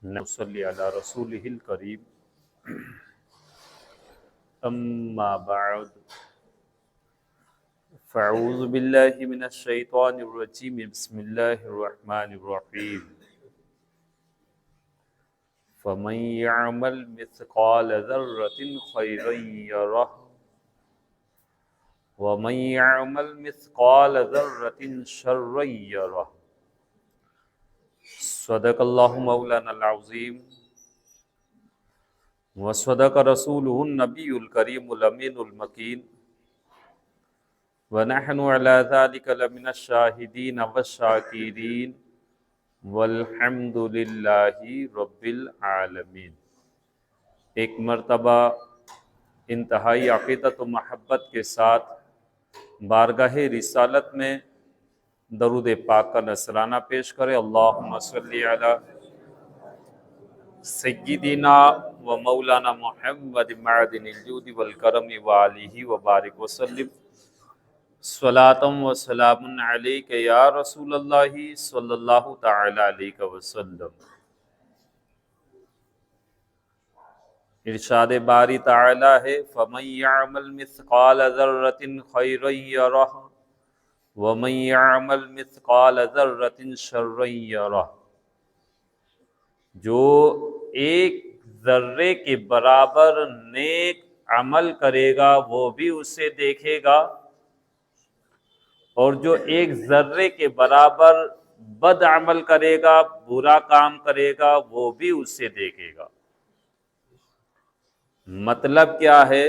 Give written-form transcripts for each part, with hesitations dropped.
نصلی علی رسولہ الکریم اما بعد فاعوذ باللہ من الشیطان الرجیم بسم اللہ الرحمن الرحیم فمن یعمل مثقال ذرۃ خیرا یرہ ومن یعمل مثقال ذرۃ شرا یرہ صدق اللہ مولانا العظیم وصدق رسولہ النبی الکریم الامین المکین ونحن علی ذلک لمن الشاہدین والشاکرین والحمد للہ رب العالمین۔ ایک مرتبہ انتہائی عقیدت و محبت کے ساتھ بارگاہ رسالت میں درود پاک کا نذرانہ پیش کرے۔ اللہم صلی علی سیدنا و مولانا محمد معدن الجود والکرم وآلہ وبارک وسلم صلاۃ و سلام علیک یا رسول اللہ صلی اللہ تعالی علیہ وسلم۔ ارشاد باری تعالی ہے فَمَن يَعْمَلْ مِثْقَالَ ذَرَّةٍ خَيْرًا يَرَهُ وَمَن يَعْمَلْ مِثْقَالَ ذَرَّةٍ شَرًّا يَرَهُ۔ جو ایک ذرے کے برابر نیک عمل کرے گا وہ بھی اسے دیکھے گا، اور جو ایک ذرے کے برابر بد عمل کرے گا، برا کام کرے گا، وہ بھی اسے دیکھے گا۔ مطلب کیا ہے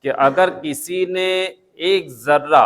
کہ اگر کسی نے ایک ذرہ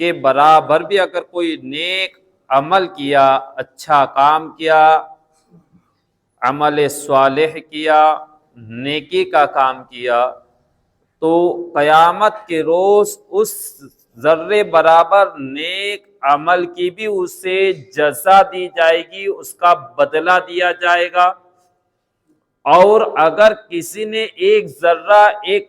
کے برابر بھی اگر کوئی نیک عمل کیا، اچھا کام کیا، عمل صالح کیا، نیکی کا کام کیا، تو قیامت کے روز اس ذرے برابر نیک عمل کی بھی اسے جزا دی جائے گی، اس کا بدلہ دیا جائے گا۔ اور اگر کسی نے ایک ذرہ ایک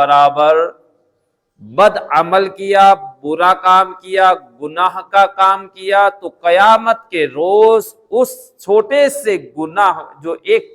برابر بد عمل کیا، برا کام کیا، گناہ کا کام کیا، تو قیامت کے روز اس چھوٹے سے گناہ جو ایک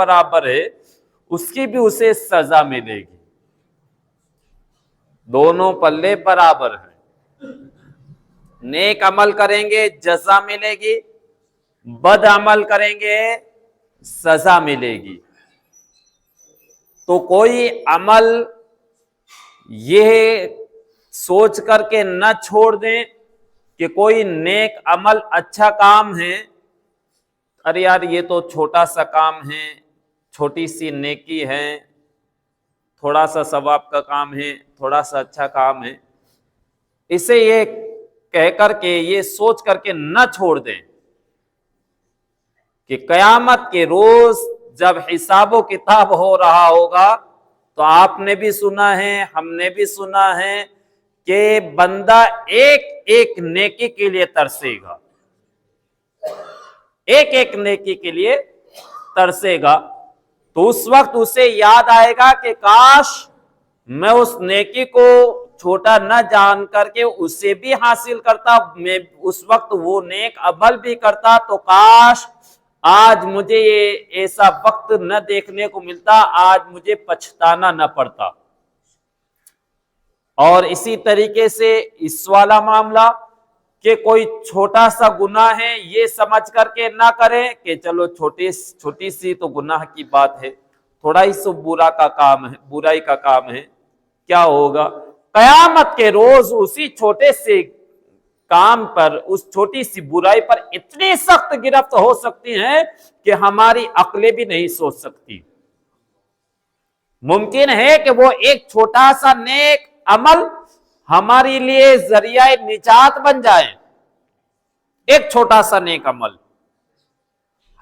برابر ہے اس کی بھی اسے سزا ملے گی۔ دونوں پلے برابر ہیں، نیک عمل کریں گے جزا ملے گی، بد عمل کریں گے سزا ملے گی۔ تو کوئی عمل یہ سوچ کر کے نہ چھوڑ دیں کہ کوئی نیک عمل اچھا کام ہے، ارے یار یہ تو چھوٹا سا کام ہے، چھوٹی سی نیکی ہے، تھوڑا سا ثواب کا کام ہے، تھوڑا سا اچھا کام ہے، اسے یہ کہہ کر کے یہ سوچ کر کے نہ چھوڑ دیں کہ قیامت کے روز جب حساب و کتاب ہو رہا ہوگا تو آپ نے بھی سنا ہے، ہم نے بھی سنا ہے کہ بندہ ایک ایک نیکی کے لیے ترسے گا، ایک ایک نیکی کے لیے ترسے گا۔ تو اس وقت اسے یاد آئے گا کہ کاش میں اس نیکی کو چھوٹا نہ جان کر کے اسے بھی حاصل کرتا، میں اس وقت وہ نیک عمل بھی کرتا، تو کاش آج مجھے یہ ایسا وقت نہ دیکھنے کو ملتا، آج مجھے پچھتانا نہ پڑتا۔ اور اسی طریقے سے اس والا معاملہ کہ کوئی چھوٹا سا گناہ ہے یہ سمجھ کر کے نہ کرے کہ چلو چھوٹی سی تو گناہ کی بات ہے، تھوڑا ہی سو برا کا کام ہے، برائی کا کام ہے، کیا ہوگا؟ قیامت کے روز اسی چھوٹے سے کام پر، اس چھوٹی سی برائی پر اتنی سخت گرفت ہو سکتی ہیں کہ ہماری عقلیں بھی نہیں سوچ سکتی۔ ممکن ہے کہ وہ ایک چھوٹا سا نیک عمل ہمارے لیے ذریعہ نجات بن جائے، ایک چھوٹا سا نیک عمل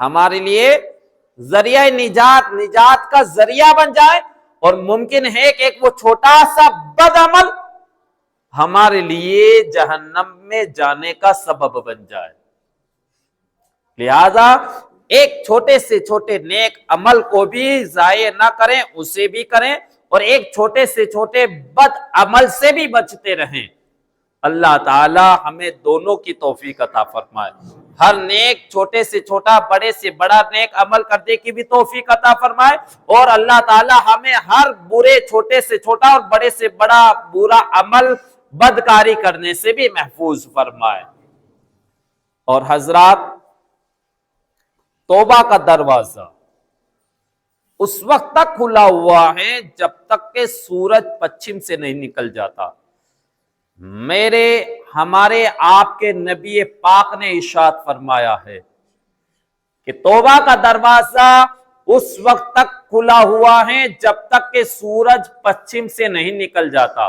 ہمارے لیے ذریعہ نجات کا ذریعہ بن جائے، اور ممکن ہے کہ ایک وہ چھوٹا سا بد عمل ہمارے لیے جہنم میں جانے کا سبب بن جائے۔ لہذا ایک چھوٹے سے چھوٹے نیک عمل کو بھی ضائع نہ کریں، اسے بھی کریں، اور ایک چھوٹے سے چھوٹے بد عمل سے بھی بچتے رہیں۔ اللہ تعالی ہمیں دونوں کی توفیق عطا فرمائے۔ ہر نیک چھوٹے سے چھوٹا بڑے سے بڑا نیک عمل کرنے کی بھی توفیق عطا فرمائے، اور اللہ تعالی ہمیں ہر برے چھوٹے سے چھوٹا اور بڑے سے بڑا برا عمل بدکاری کرنے سے بھی محفوظ فرمائے۔ اور حضرات، توبہ کا دروازہ اس وقت تک کھلا ہوا ہے جب تک کہ سورج پچھم سے نہیں نکل جاتا۔ ہمارے آپ کے نبی پاک نے ارشاد فرمایا ہے کہ توبہ کا دروازہ اس وقت تک کھلا ہوا ہے جب تک کہ سورج پچھم سے نہیں نکل جاتا۔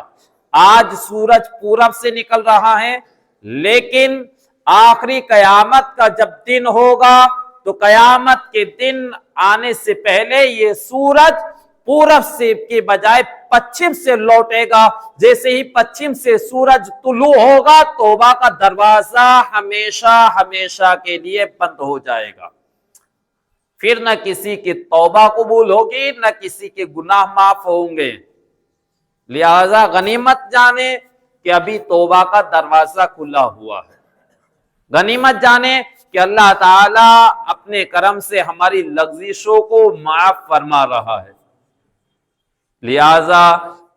آج سورج پورب سے نکل رہا ہے، لیکن آخری قیامت کا جب دن ہوگا تو قیامت کے دن آنے سے پہلے یہ سورج پورب سے کے بجائے پچھم سے لوٹے گا۔ جیسے ہی پچھم سے سورج طلوع ہوگا، توبہ کا دروازہ ہمیشہ ہمیشہ کے لیے بند ہو جائے گا۔ پھر نہ کسی کی توبہ قبول ہوگی، نہ کسی کے گناہ معاف ہوں گے۔ لہذا غنیمت جانے کہ ابھی توبہ کا دروازہ کھلا ہوا ہے۔ غنیمت جانے کہ اللہ تعالی اپنے کرم سے ہماری لغزشوں کو معاف فرما رہا ہے۔ لہذا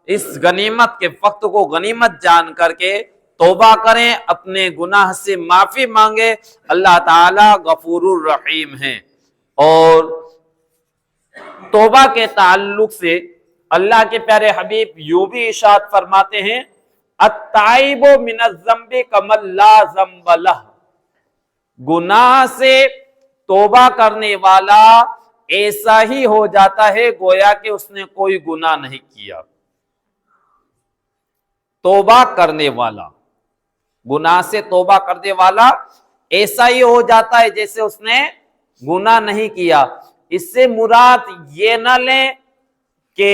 اس غنیمت کے وقت کو غنیمت جان کر کے توبہ کریں، اپنے گناہ سے معافی مانگے۔ اللہ تعالی غفور الرحیم ہیں۔ اور توبہ کے تعلق سے اللہ کے پیارے حبیب یوں بھی ارشاد فرماتے ہیں، التائب من الذنب کمن لا ذنب لہ، گناہ سے توبہ کرنے والا ایسا ہی ہو جاتا ہے گویا کہ اس نے کوئی گناہ نہیں کیا۔ توبہ کرنے والا، گناہ سے توبہ کرنے والا ایسا ہی ہو جاتا ہے جیسے اس نے گناہ نہیں کیا۔ اس سے مراد یہ نہ لیں کہ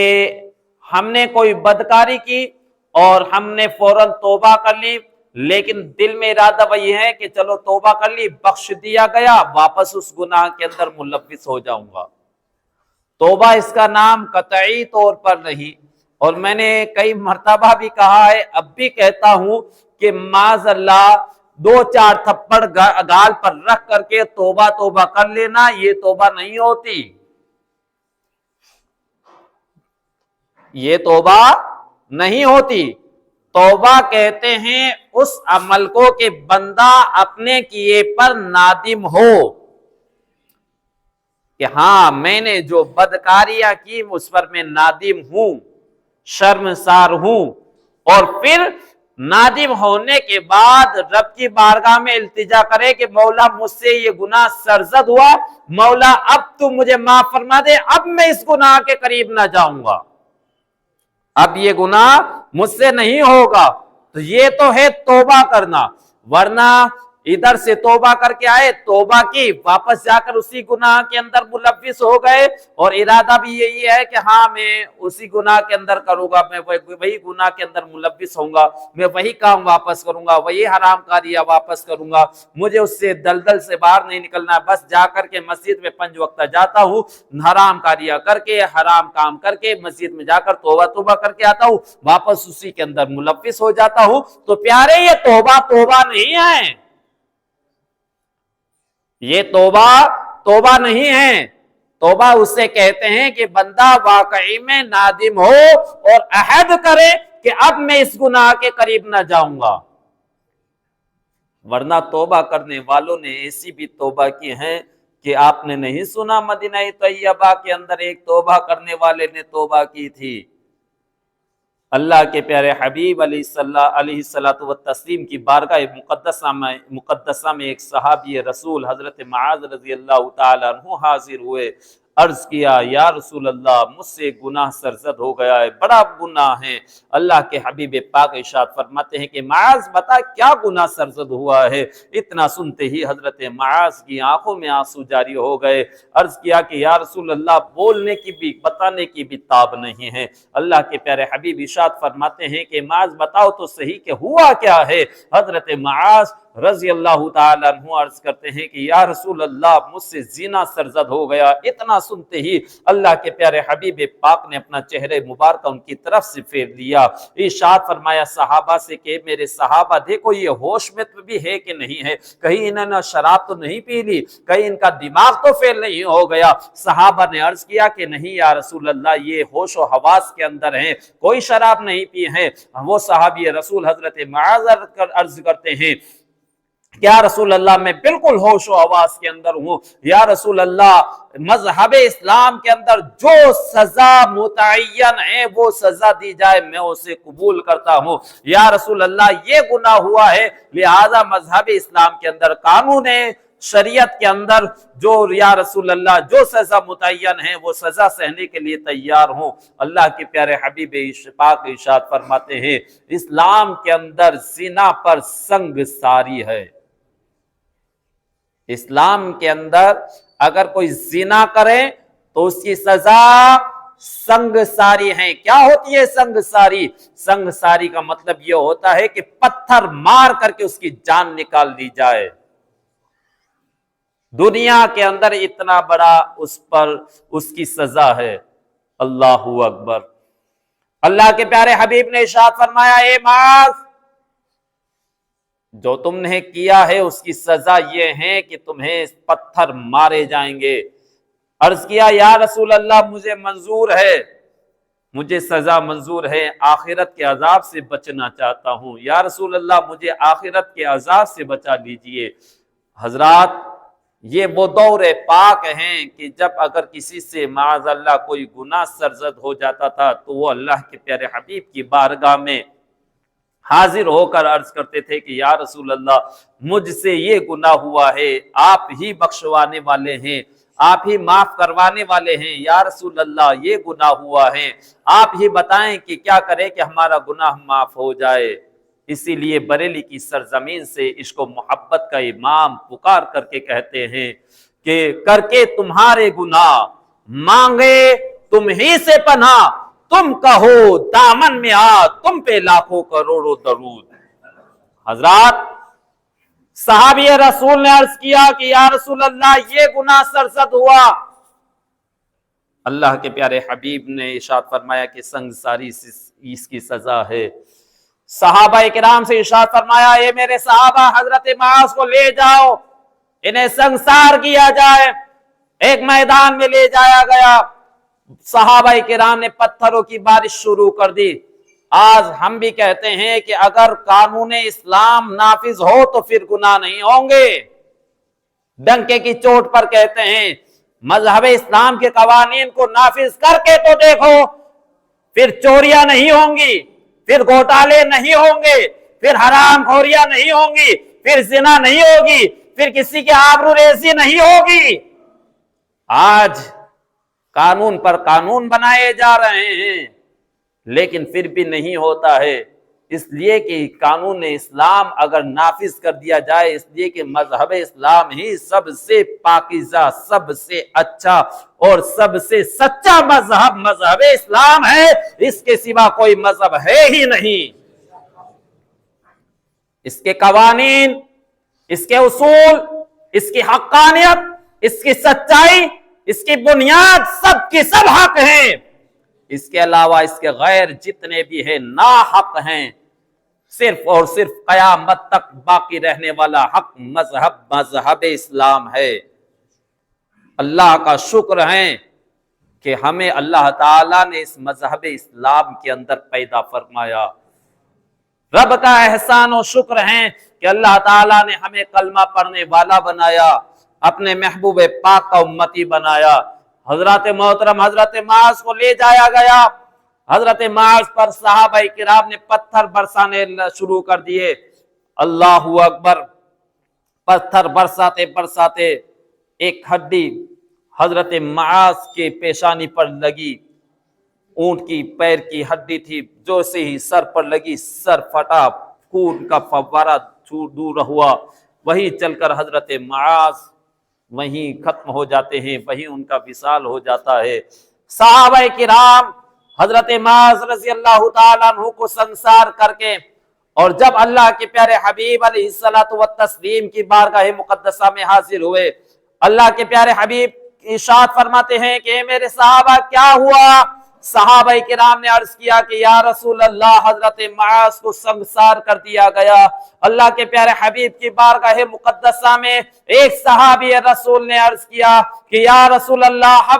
ہم نے کوئی بدکاری کی اور ہم نے فوراً توبہ کر لی، لیکن دل میں ارادہ وہی ہے کہ چلو توبہ کر لی، بخش دیا گیا، واپس اس گناہ کے اندر ملوث ہو جاؤں گا۔ توبہ اس کا نام قطعی طور پر نہیں، اور میں نے کئی مرتبہ بھی کہا ہے، اب بھی کہتا ہوں کہ معاذ اللہ 2-4 تھپڑ گال پر رکھ کر کے توبہ توبہ کر لینا، یہ توبہ نہیں ہوتی، یہ توبہ نہیں ہوتی۔ توبہ کہتے ہیں اس عمل کو کہ بندہ اپنے کیے پر نادم ہو کہ ہاں میں نے جو بدکاریاں کی اس پر میں نادم ہوں، شرمسار ہوں، اور پھر نادم ہونے کے بعد رب کی بارگاہ میں التجا کرے کہ مولا مجھ سے یہ گناہ سرزد ہوا، مولا اب تو مجھے معاف فرما دے، اب میں اس گناہ کے قریب نہ جاؤں گا، اب یہ گناہ مجھ سے نہیں ہوگا۔ تو یہ تو ہے توبہ کرنا، ورنہ ادھر سے توبہ کر کے آئے، توبہ کی، واپس جا کر اسی گناہ کے اندر ملوث ہو گئے، اور ارادہ بھی یہی ہے کہ ہاں میں اسی گناہ کے اندر کروں گا، میں وہی گناہ کے اندر ملوث ہوں گا، میں وہی کام واپس کروں گا، وہی حرام کاریاں واپس کروں گا، مجھے اس سے دلدل سے باہر نہیں نکلنا، بس جا کر کے مسجد میں 5 وقت جاتا ہوں، حرام کاریاں کر کے، حرام کام کر کے مسجد میں جا کر توبہ کر کے آتا ہوں، واپس اسی کے اندر ملوث ہو جاتا ہوں۔ تو پیارے یہ توبہ نہیں ہے، یہ توبہ نہیں ہے۔ توبہ اسے کہتے ہیں کہ بندہ واقعی میں نادم ہو اور عہد کرے کہ اب میں اس گناہ کے قریب نہ جاؤں گا۔ ورنہ توبہ کرنے والوں نے ایسی بھی توبہ کی ہے کہ آپ نے نہیں سنا، مدینہ طیبہ کے اندر ایک توبہ کرنے والے نے توبہ کی تھی۔ اللہ کے پیارے حبیب علیہ الصلوۃ والتسلیم کی بارگاہ مقدسہ میں ایک صحابی رسول حضرت معاذ رضی اللہ تعالیٰ عنہ حاضر ہوئے، عرض کیا یا رسول اللہ مجھ سے گناہ سرزد ہو گیا ہے، بڑا گناہ ہے۔ اللہ کے حبیب پاک ارشاد فرماتے ہیں کہ معاذ بتا کیا گناہ سرزد ہوا ہے۔ اتنا سنتے ہی حضرت معاذ کی آنکھوں میں آنسو جاری ہو گئے، عرض کیا کہ یا رسول اللہ بولنے کی بھی بتانے کی بھی تاب نہیں ہے۔ اللہ کے پیارے حبیب ارشاد فرماتے ہیں کہ معاذ بتاؤ تو صحیح کہ ہوا کیا ہے۔ حضرت معاذ رضی اللہ تعالیٰ عنہ عرض کرتے ہیں کہ یا رسول اللہ مجھ سے زنا سرزد ہو گیا۔ اتنا سنتے ہی اللہ کے پیارے حبیب پاک نے اپنا چہرے مبارکہ ان کی طرف سے پھیر لیا، ارشاد فرمایا صحابہ سے کہ میرے صحابہ دیکھو یہ ہوش میں بھی ہے کہ نہیں ہے، کہیں انہوں نے شراب تو نہیں پی لی، کہیں ان کا دماغ تو فیل نہیں ہو گیا۔ صحابہ نے عرض کیا کہ نہیں یا رسول اللہ یہ ہوش و حواس کے اندر ہیں، کوئی شراب نہیں پی ہے۔ وہ صحابی رسول حضرت معاذ عرض کرتے ہیں یا رسول اللہ میں بالکل ہوش و حواس کے اندر ہوں، یا رسول اللہ مذہب اسلام کے اندر جو سزا متعین ہے وہ سزا دی جائے میں اسے قبول کرتا ہوں، یا رسول اللہ یہ گناہ ہوا ہے لہذا مذہب اسلام کے اندر قانون ہے، شریعت کے اندر جو یا رسول اللہ جو سزا متعین ہے وہ سزا سہنے کے لیے تیار ہوں۔ اللہ کے پیارے حبیب پاک ارشاد فرماتے ہیں اسلام کے اندر زنا پر سنگ ساری ہے۔ اسلام کے اندر اگر کوئی زنا کرے تو اس کی سزا سنگ ساری ہے۔ کیا ہوتی ہے سنگ ساری؟ سنگ ساری کا مطلب یہ ہوتا ہے کہ پتھر مار کر کے اس کی جان نکال دی جائے۔ دنیا کے اندر اتنا بڑا اس پر اس کی سزا ہے۔ اللہ اکبر۔ اللہ کے پیارے حبیب نے ارشاد فرمایا اے معاذ جو تم نے کیا ہے اس کی سزا یہ ہے کہ تمہیں پتھر مارے جائیں گے۔ عرض کیا یا رسول اللہ مجھے منظور ہے، مجھے سزا منظور ہے، آخرت کے عذاب سے بچنا چاہتا ہوں، یا رسول اللہ مجھے آخرت کے عذاب سے بچا لیجئے۔ حضرات یہ وہ دور پاک ہیں کہ جب اگر کسی سے معاذ اللہ کوئی گناہ سرزد ہو جاتا تھا تو وہ اللہ کے پیارے حبیب کی بارگاہ میں حاضر ہو کر عرض کرتے تھے کہ یا رسول اللہ مجھ سے یہ گناہ ہوا ہے، آپ ہی بخشوانے والے ہیں، آپ ہی معاف کروانے والے ہیں، یا رسول اللہ یہ گناہ ہوا ہے، آپ ہی بتائیں کہ کیا کریں کہ ہمارا گناہ معاف ہو جائے۔ اسی لیے بریلی کی سرزمین سے عشق و محبت کا امام پکار کر کے کہتے ہیں کہ کر کے تمہارے گناہ مانگے تم ہی سے پناہ، تم کہو دامن میں آ تم پہ لاکھوں کروڑوں درود۔ حضرات صحابی رسول نے عرض کیا کہ یا رسول اللہ یہ گناہ سرزد ہوا، اللہ کے پیارے حبیب نے ارشاد فرمایا کہ سنگساری اس کی سزا ہے۔ صحابہ کرام سے ارشاد فرمایا اے میرے صحابہ حضرت معاذ کو لے جاؤ، انہیں سنگسار کیا جائے۔ ایک میدان میں لے جایا گیا، صحابہ کرام نے پتھروں کی بارش شروع کر دی۔ آج ہم بھی کہتے ہیں کہ اگر قانون اسلام نافذ ہو تو پھر گناہ نہیں ہوں گے، ڈنکے کی چوٹ پر کہتے ہیں مذہب اسلام کے قوانین کو نافذ کر کے تو دیکھو، پھر چوریاں نہیں ہوں گی، پھر گھوٹالے نہیں ہوں گے، پھر حرام خوریاں نہیں ہوں گی، پھر زنا نہیں ہوگی، پھر کسی کی آبرو ریزی نہیں ہوگی۔ آج قانون پر قانون بنائے جا رہے ہیں لیکن پھر بھی نہیں ہوتا ہے، اس لیے کہ قانون اسلام اگر نافذ کر دیا جائے، اس لیے کہ مذہب اسلام ہی سب سے پاکیزہ، سب سے اچھا اور سب سے سچا مذہب اسلام ہے، اس کے سوا کوئی مذہب ہے ہی نہیں۔ اس کے قوانین، اس کے اصول، اس کی حقانیت، اس کی سچائی، اس کی بنیاد سب کی سب حق ہیں۔ اس کے علاوہ اس کے غیر جتنے بھی ہیں ناحق ہیں۔ صرف اور صرف قیامت تک باقی رہنے والا حق مذہب اسلام ہے۔ اللہ کا شکر ہے کہ ہمیں اللہ تعالیٰ نے اس مذہب اسلام کے اندر پیدا فرمایا۔ رب کا احسان و شکر ہے کہ اللہ تعالیٰ نے ہمیں کلمہ پڑھنے والا بنایا، اپنے محبوب پاک کا امتی بنایا۔ حضرت محترم حضرت معاذ کو لے جایا گیا، حضرت معاذ پر صحابہ کرام نے پتھر برسانے شروع کر دیے۔ اللہ اکبر۔ پتھر برساتے برساتے ایک ہڈی حضرت معاذ کے پیشانی پر لگی، اونٹ کی پیر کی ہڈی تھی، جو سے ہی سر پر لگی سر پھٹا، خون کا فوارہ دور ہوا، وہی چل کر حضرت معاذ وہیں ختم ہو جاتے ہیں، وہیں ان کا وصال ہو جاتا ہے۔ صحابہ کرام حضرت معاذ رضی اللہ تعالیٰ عنہ کو سنسار کر کے اور جب اللہ کے پیارے حبیب علیہ الصلوۃ والتسلیم کی بارگاہ مقدسہ میں حاضر ہوئے، اللہ کے پیارے حبیب ارشاد فرماتے ہیں کہ اے میرے صحابہ کیا ہوا؟ صحابہ کرام نے عرض کیا کہ یا رسول اللہ حضرت معاذ کو سنگسار کر دیا گیا۔ اللہ کے پیارے حبیب کی بارگاہ مقدسہ میں ایک صحابی رسول نے عرض کیا کہ یا رسول اللہ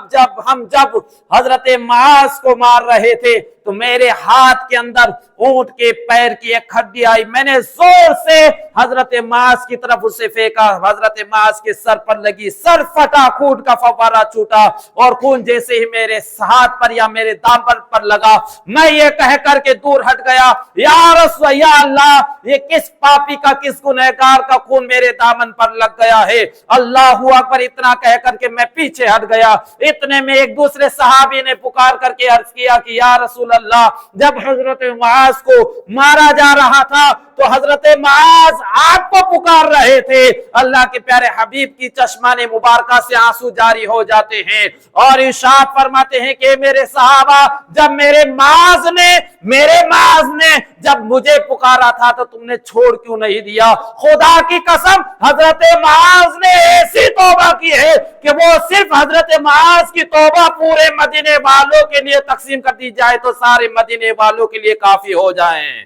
ہم جب حضرت معاذ کو مار رہے تھے تو میرے ہاتھ کے اندر اونٹ کے پیر کی ایک ہڈی آئی، میں نے زور سے حضرت معاذ کی طرف اسے پھینکا، حضرت معاذ کے سر پر لگی، سر پھٹا، خون کا فوارہ چھوٹا، اور خون جیسے ہی میرے ہاتھ پر یا میرے دامن پر لگا، میں یہ کہہ کر کے دور ہٹ گیا، یا رسول یا اللہ، یہ کس پاپی کا، کس گنہگار کا خون میرے دامن پر لگ گیا ہے؟ اللہ اکبر، اتنا کہہ کر کے میں پیچھے ہٹ گیا۔ اتنے میں ایک دوسرے صحابی نے پکار کر کے عرض کیا کہ یا رسول اللہ، جب حضرت معاذ کو مارا جا رہا تھا تو حضرت معاذ آپ کو پکار رہے تھے۔ اللہ کے پیارے حبیب کی چشمان مبارکہ سے آنسو جاری ہو جاتے ہیں اور ارشاد فرماتے ہیں کہ میرے صحابہ، جب میرے معاذ نے جب مجھے پکارا تھا تو تم نے چھوڑ کیوں نہیں دیا؟ خدا کی قسم، حضرت معاذ نے ایسی توبہ کی ہے کہ وہ صرف حضرت معاذ کی توبہ پورے مدینے والوں کے لیے تقسیم کر دی جائے تو سارے مدینے والوں کے لیے کافی ہو جائیں۔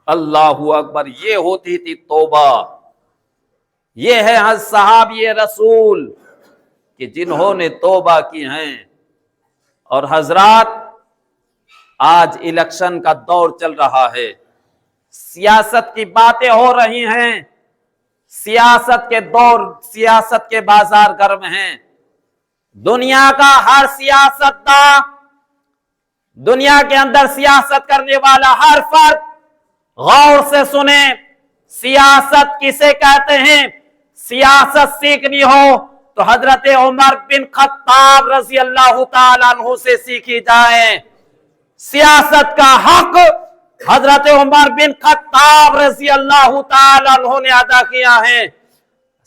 اللہ اکبر، یہ ہوتی تھی توبہ۔ یہ ہے صحابی رسول کہ جنہوں نے توبہ کی ہیں۔ اور حضرات، آج الیکشن کا دور چل رہا ہے، سیاست کی باتیں ہو رہی ہیں، سیاست کے دور، سیاست کے بازار گرم ہیں۔ دنیا کا ہر سیاستداں، دنیا کے اندر سیاست کرنے والا ہر فرد غور سے سنیں، سیاست کسے کہتے ہیں؟ سیاست سیکھنی ہو تو حضرت عمر بن خطاب رضی اللہ تعالیٰ عنہ سے سیکھی جائے۔ سیاست کا حق حضرت عمر بن خطاب رضی اللہ تعالیٰ عنہ نے ادا کیا ہے۔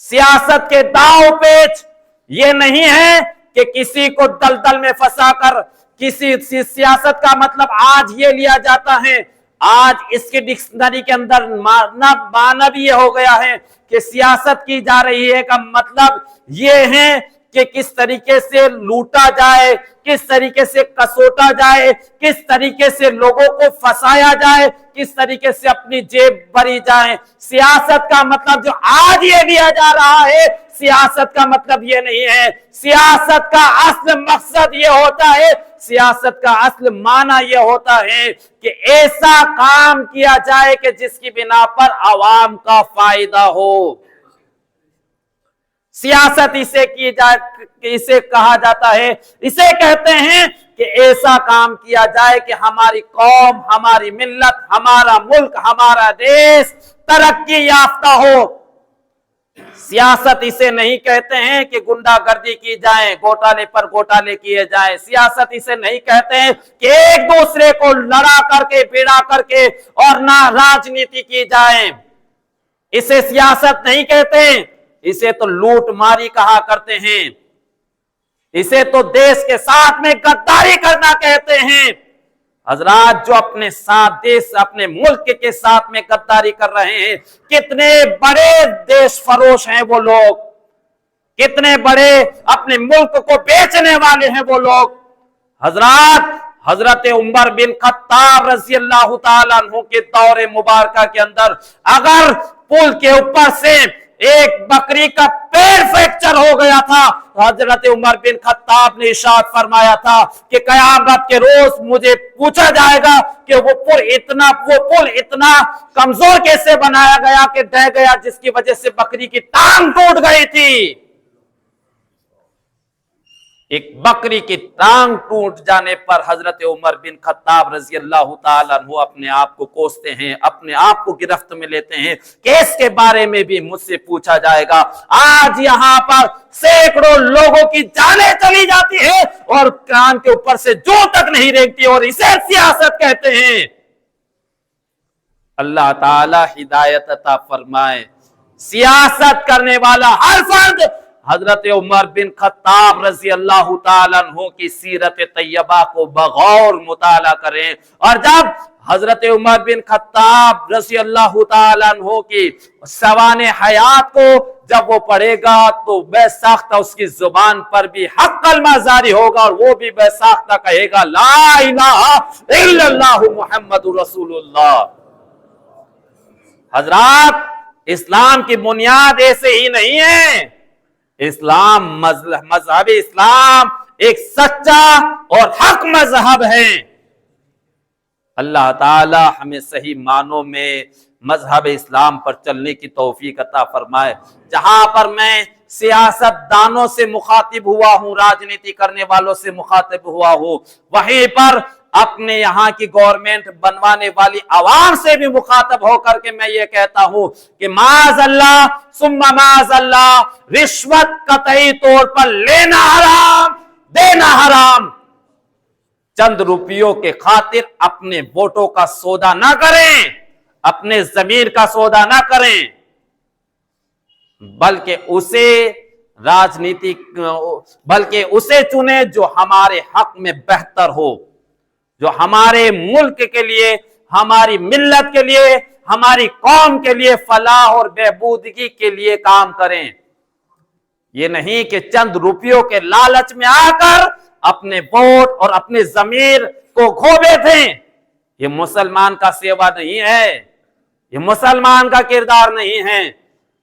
سیاست کے داؤ پیچ یہ نہیں ہے کہ کسی کو دلدل میں پھنسا کر کسی سیاست کا مطلب آج یہ لیا جاتا ہے، آج اس کی ڈکشنری کے اندر معنی بھی یہ ہو گیا ہے کہ سیاست کی جا رہی ہے کا مطلب یہ ہے کہ کس طریقے سے لوٹا جائے، کس طریقے سے کسوٹا جائے، کس طریقے سے لوگوں کو پھنسایا جائے، کس طریقے سے اپنی جیب بھری جائے۔ سیاست کا مطلب جو آج یہ لیا جا رہا ہے، سیاست کا مطلب یہ نہیں ہے۔ سیاست کا اصل مقصد یہ ہوتا ہے، سیاست کا اصل معنی یہ ہوتا ہے کہ ایسا کام کیا جائے کہ جس کی بنا پر عوام کا فائدہ ہو۔ سیاست اسے کہا جاتا ہے، اسے کہتے ہیں کہ ایسا کام کیا جائے کہ ہماری قوم، ہماری ملت، ہمارا ملک، ہمارا دیش ترقی یافتہ ہو۔ سیاست اسے نہیں کہتے ہیں کہ گنڈا گردی کی جائے، گھوٹالے پر گھوٹالے کیے جائیں۔ سیاست اسے نہیں کہتے ہیں کہ ایک دوسرے کو لڑا کر کے، بھیڑا کر کے اور نہ راجنیتی کی جائے۔ اسے سیاست نہیں کہتے، اسے تو لوٹ ماری کہا کرتے ہیں، اسے تو دیش کے ساتھ میں غداری کرنا کہتے ہیں۔ حضرات، جو اپنے ساتھ دیش، اپنے ملک کے ساتھ میں غداری کر رہے ہیں، کتنے بڑے دیش فروش ہیں وہ لوگ، کتنے بڑے اپنے ملک کو بیچنے والے ہیں وہ لوگ۔ حضرات، حضرت عمر بن خطاب رضی اللہ تعالیٰ عنہ کے دور مبارکہ کے اندر اگر پل کے اوپر سے ایک بکری کا پیر فریکچر ہو گیا تھا، حضرت عمر بن خطاب نے ارشاد فرمایا تھا کہ قیامت کے روز مجھے پوچھا جائے گا کہ وہ پل اتنا کمزور کیسے بنایا گیا کہ ڈہ گیا، جس کی وجہ سے بکری کی ٹانگ ٹوٹ گئی تھی۔ ایک بکری کی ٹانگ ٹوٹ جانے پر حضرت عمر بن خطاب رضی اللہ تعالیٰ عنہ اپنے آپ کو کوستے ہیں، اپنے آپ کو گرفت میں لیتے ہیں کہ اس کے بارے میں بھی مجھ سے پوچھا جائے گا۔ آج یہاں پر سینکڑوں لوگوں کی جانیں چلی جاتی ہیں اور کان کے اوپر سے جو تک نہیں رینگتی، اور اسے سیاست کہتے ہیں۔ اللہ تعالی ہدایت عطا فرمائے۔ سیاست کرنے والا ہر فرد حضرت عمر بن خطاب رضی اللہ تعالیٰ عنہ کی سیرت طیبہ کو بغور مطالعہ کریں، اور جب حضرت عمر بن خطاب رضی اللہ تعالیٰ عنہ کی سوانح حیات کو جب وہ پڑھے گا تو بے ساختہ اس کی زبان پر بھی حق کلمہ جاری ہوگا اور وہ بھی بے ساختہ کہے گا لا الہ الا اللہ محمد رسول اللہ۔ حضرات اسلام کی بنیاد ایسے ہی نہیں ہے، اسلام مذہب اسلام ایک سچا اور حق مذہب ہے۔ اللہ تعالی ہمیں صحیح معنوں میں مذہب اسلام پر چلنے کی توفیق عطا فرمائے۔ جہاں پر میں سیاست دانوں سے مخاطب ہوا ہوں، راجنیتی کرنے والوں سے مخاطب ہوا ہوں، وہیں پر اپنے یہاں کی گورنمنٹ بنوانے والی عوام سے بھی مخاطب ہو کر کے میں یہ کہتا ہوں کہ معاذ اللہ ثم معاذ اللہ، رشوت قطعی طور پر لینا حرام، دینا حرام۔ چند روپیوں کے خاطر اپنے ووٹوں کا سودا نہ کریں، اپنے ضمیر کا سودا نہ کریں، بلکہ اسے چنیں جو ہمارے حق میں بہتر ہو، جو ہمارے ملک کے لیے، ہماری ملت کے لیے، ہماری قوم کے لیے فلاح اور بہبودگی کے لیے کام کریں۔ یہ نہیں کہ چند روپیوں کے لالچ میں آ کر اپنے ووٹ اور اپنے ضمیر کو کھو بیٹھیں۔ یہ مسلمان کا سیوا نہیں ہے، یہ مسلمان کا کردار نہیں ہے۔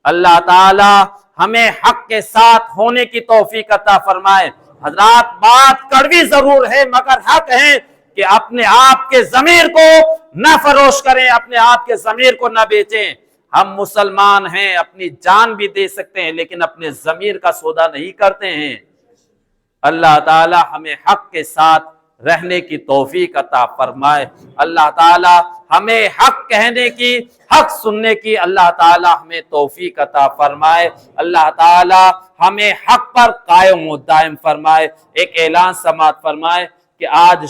اللہ تعالی ہمیں حق کے ساتھ ہونے کی توفیق عطا فرمائے۔ حضرات بات کڑوی ضرور ہے مگر حق ہے کہ اپنے آپ کے ضمیر کو نہ فروش کریں، اپنے آپ کے ضمیر کو نہ بیچیں۔ ہم مسلمان ہیں، اپنی جان بھی دے سکتے ہیں لیکن اپنے ضمیر کا سودا نہیں کرتے ہیں۔ اللہ تعالی ہمیں حق کے ساتھ رہنے کی توفیق عطا فرمائے۔ اللہ تعالی ہمیں حق کہنے کی، حق سننے کی اللہ تعالی ہمیں توفیق عطا فرمائے۔ اللہ تعالی ہمیں حق پر قائم و دائم فرمائے۔ ایک اعلان سماعت فرمائے کہ آج